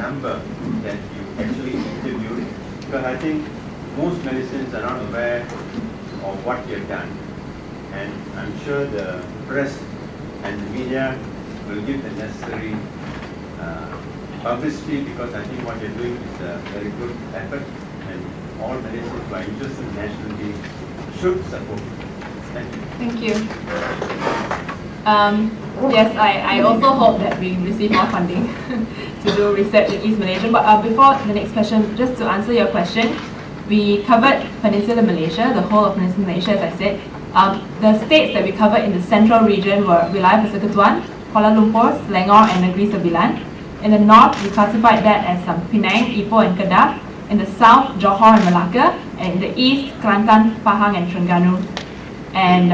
number that you actually interviewed? Because I think most Malaysians are not aware of what you've done. And I'm sure the press and the media will give the necessary publicity, because I think what you're doing is a very good effort, and all Malaysians who are interested in nationality should support it. Thank you. Thank you. Yes, I also hope that we receive more funding to do research in East Malaysia. But before the next question, just to answer your question, we covered Peninsular Malaysia, the whole of Peninsular Malaysia, as I said. The states that we covered in the central region were Wilayah Persekutuan, Kuala Lumpur, Selangor, and Negeri Sembilan. In the north, we classified that as Penang, Ipoh, and Kedah. In the south, Johor and Malacca. And in the east, Kelantan, Pahang, and Terengganu. And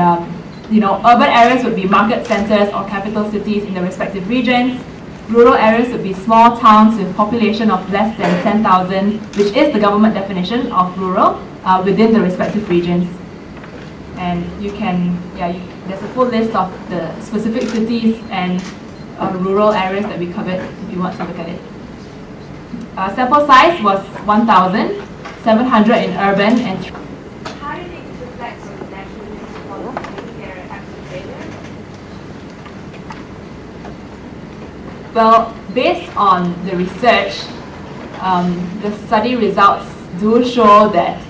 urban areas would be market centers or capital cities in the respective regions. Rural areas would be small towns with population of less than 10,000, which is the government definition of rural, within the respective regions. And you can, there's a full list of the specific cities and rural areas that we covered if you want to look at it. Sample size was 1,700 in urban and. How do you think it reflects on the national unity policy here at Academia? Well, based on the research, the study results do show that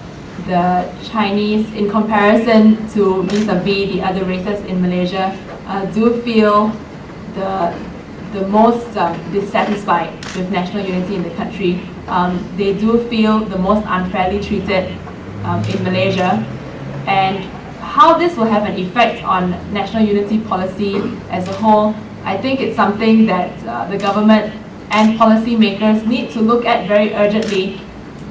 the Chinese, in comparison to vis-a-vis the other races in Malaysia, do feel the most dissatisfied with national unity in the country. They do feel the most unfairly treated in Malaysia. And how this will have an effect on national unity policy as a whole, I think it's something that the government and policymakers need to look at very urgently,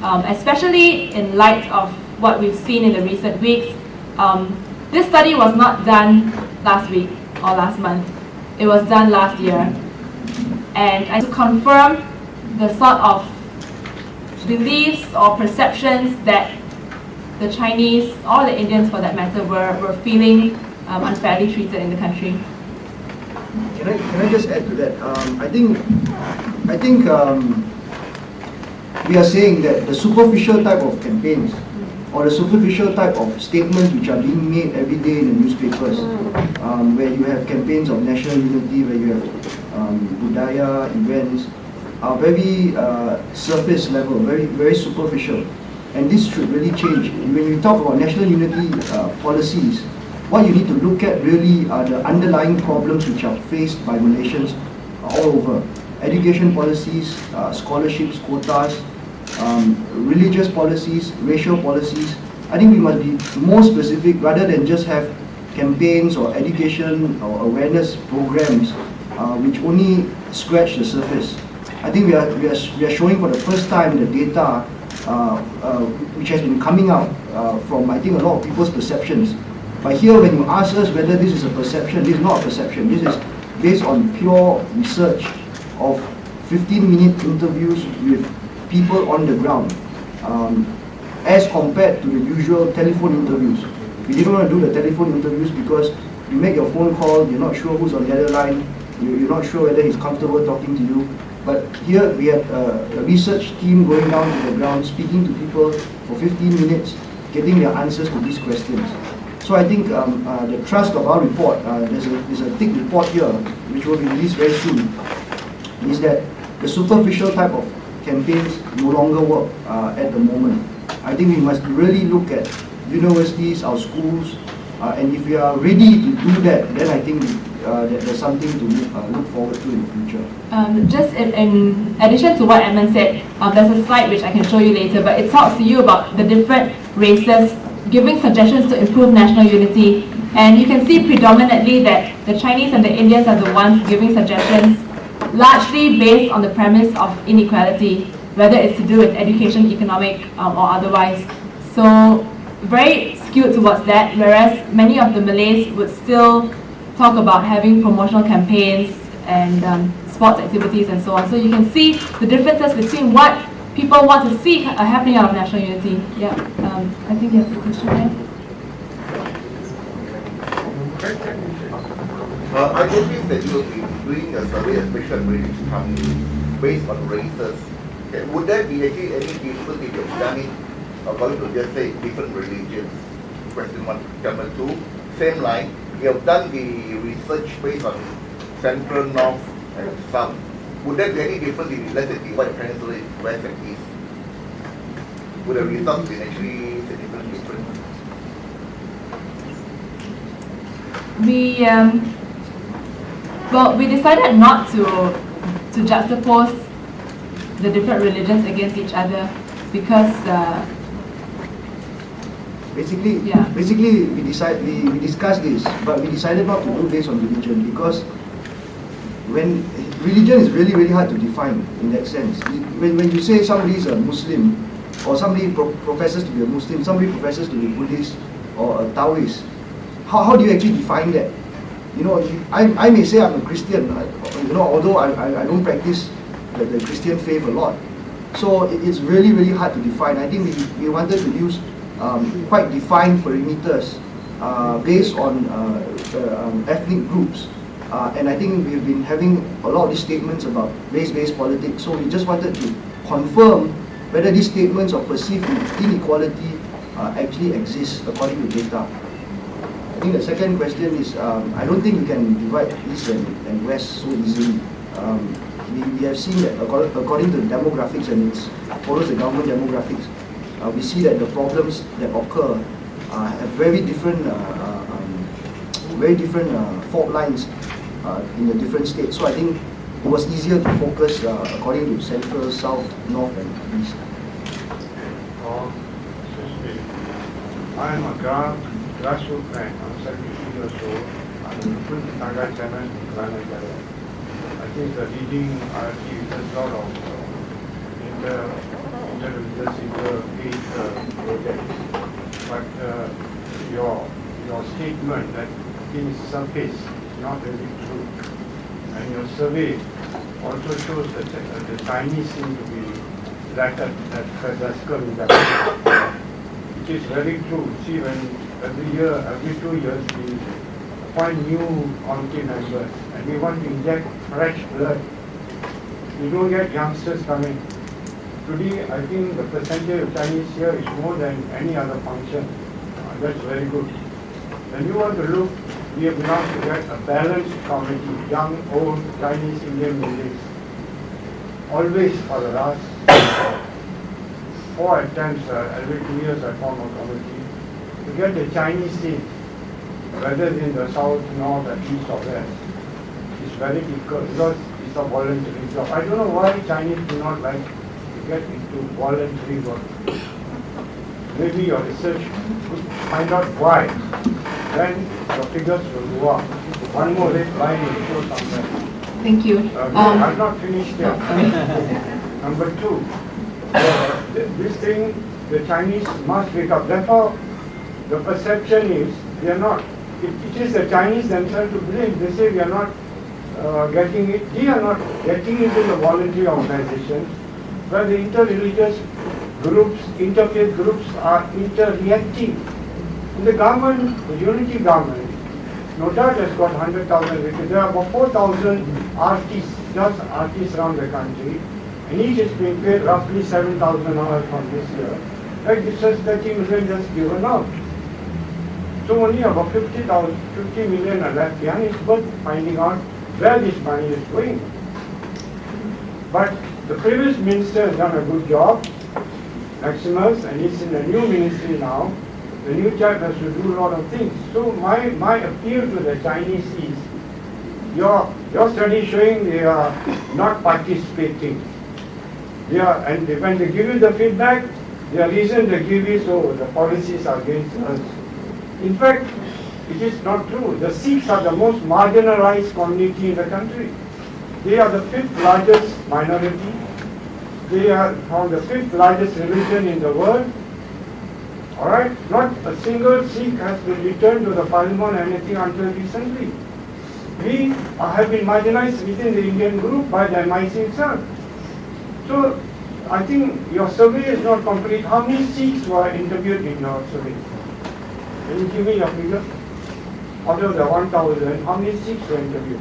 especially in light of what we've seen in the recent weeks. This study was not done last week or last month. It was done last year. And to confirm the sort of beliefs or perceptions that the Chinese, or the Indians for that matter, were feeling unfairly treated in the country. Can I just add to that? I think we are saying that the superficial type of campaigns or the superficial type of statements which are being made every day in the newspapers, where you have campaigns of national unity, where you have budaya events, are very surface level, very superficial. And this should really change. When you talk about national unity policies, what you need to look at really are the underlying problems which are faced by Malaysians all over. Education policies, scholarships, quotas, religious policies, racial policies. I think we must be more specific rather than just have campaigns or education or awareness programs which only scratch the surface. I think we are showing for the first time the data which has been coming out from, I think, a lot of people's perceptions. But here, when you ask us whether this is a perception, this is not a perception. This is based on pure research of 15-minute interviews with people on the ground, as compared to the usual telephone interviews. We didn't want to do the telephone interviews because you make your phone call, you're not sure who's on the other line, you're not sure whether he's comfortable talking to you. But here we had a research team going down to the ground, speaking to people for 15 minutes, getting their answers to these questions. So I think the thrust of our report, there's a thick report here, which will be released very soon, is that the superficial type of campaigns no longer work at the moment. I think we must really look at universities, our schools, and if we are ready to do that, then I think there's something to look forward to in the future. Just in addition to what Edmund said, there's a slide which I can show you later, but it talks to you about the different races giving suggestions to improve national unity. And you can see predominantly that the Chinese and the Indians are the ones giving suggestions, largely based on the premise of inequality, whether it's to do with education, economic, or otherwise. So very skewed towards that, whereas many of the Malays would still talk about having promotional campaigns and sports activities and so on. So you can see the differences between what people want to see happening out of national unity. Yeah, I think you have the question there. I noticed that you will be doing a survey, especially when it comes based on races. Okay, would there be actually any difference if you've done it according to just say different religions? Question one. Number two, same line, you have done the research based on central, north, and south. Would there be any difference if, let's say, divide peninsula into west and east? Would the results be actually significantly different? We decided not to juxtapose the different religions against each other because Basically, Yeah. we discussed this, but we decided not to do based on religion because when religion is really hard to define in that sense. When you say somebody is a Muslim or somebody professes to be a Muslim, somebody professes to be Buddhist or a Taoist, how do you actually define that? You know, I may say I'm a Christian, you know, although I don't practice the Christian faith a lot. So it's really hard to define. I think we wanted to use quite defined perimeters based on ethnic groups. And I think we've been having a lot of these statements about race-based politics. So we just wanted to confirm whether these statements of perceived inequality actually exist according to data. I think the second question is, I don't think you can divide East and West so easily. We have seen that according to the demographics, and it follows the government demographics, we see that the problems that occur have very different fault lines in the different states. So I think it was easier to focus according to central, south, north, and east. I am a grassroots man. I'm 73 years old. I'm in full Naga channel in Kuala Lumpur. I think the leading RT does a lot of inter-religious, inter-faith projects. But your statement that things surface is not really true. And your survey also shows that the Chinese seem to be flattered that Federal in that. It is very true. See, when every 2 years, we appoint new committee members and we want to inject fresh blood. We don't get youngsters coming. Today, I think the percentage of Chinese here is more than any other function. That's very good. When you want to look, we have now to get a balanced committee, young, old, Chinese, Indian, Malays. Always for the last 4 attempts, every 2 years I form a committee to get the Chinese seat, whether in the south, north, or east or west. It's very difficult because it's a voluntary job. I don't know why Chinese do not like to get into voluntary work. Maybe your research could find out why. Then your figures will go up. One more red line will show somewhere. Thank you. I'm not finished yet. Number two, this thing, the Chinese must wake up. Therefore, the perception is they are not. It is the Chinese themselves to blame. They say we are not getting it. They are not getting into the voluntary organizations where the inter-religious groups, interfaith groups are interreacting. In the government, the unity government, no doubt has got 100,000 vacancies. There are about 4,000 artists, just artists around the country, and each is being paid roughly 7,000 hours from this year. Like this is 30 million just given out. So only about 50 million are left behind. It's worth finding out where this money is going. But the previous minister has done a good job, Maximus, and he's in a new ministry now. The new chap has to do a lot of things. So my appeal to the Chinese is, your study is showing they are not participating. They are, and when they give you the feedback, their reason they give is, oh, the policies are against us. In fact, it is not true. The Sikhs are the most marginalized community in the country. They are the 5th largest minority. They are from the 5th largest religion in the world. Alright? Not a single Sikh has been returned to the parliament or anything until recently. We have been marginalized within the Indian group by the MIC itself. So, I think your survey is not complete. How many Sikhs were interviewed in your survey? Can you give me your figure? Out of the 1,000, how many Sikhs were interviewed?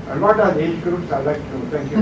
And what are the age groups? I'd like to know. Thank you.